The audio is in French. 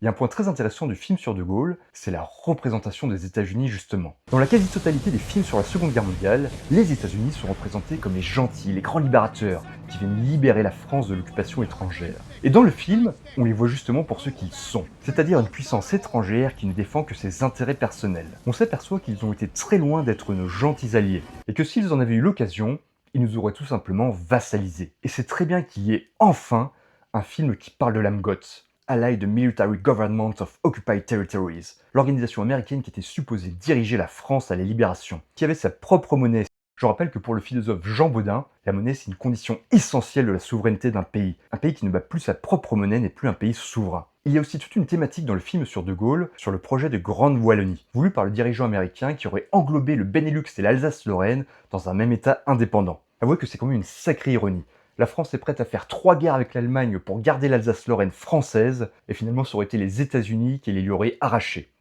Il y a un point très intéressant du film sur De Gaulle, c'est la représentation des États-Unis justement. Dans la quasi-totalité des films sur la Seconde Guerre mondiale, les États-Unis sont représentés comme les gentils, les grands libérateurs, qui viennent libérer la France de l'occupation étrangère. Et dans le film, on les voit justement pour ce qu'ils sont, c'est-à-dire une puissance étrangère qui ne défend que ses intérêts personnels. On s'aperçoit qu'ils ont été très loin d'être nos gentils alliés, et que s'ils en avaient eu l'occasion, ils nous auraient tout simplement vassalisés. Et c'est très bien qu'il y ait enfin un film qui parle de l'AMGOT, Allied Military Government of Occupied Territories, l'organisation américaine qui était supposée diriger la France à la libération, qui avait sa propre monnaie. Je rappelle que pour le philosophe Jean Bodin, la monnaie c'est une condition essentielle de la souveraineté d'un pays. Un pays qui ne bat plus sa propre monnaie n'est plus un pays souverain. Il y a aussi toute une thématique dans le film sur De Gaulle, sur le projet de Grande Wallonie, voulu par le dirigeant américain qui aurait englobé le Benelux et l'Alsace-Lorraine dans un même état indépendant. Avouez que c'est quand même une sacrée ironie. La France est prête à faire 3 guerres avec l'Allemagne pour garder l'Alsace-Lorraine française, et finalement ça aurait été les États-Unis qui les lui auraient arrachés.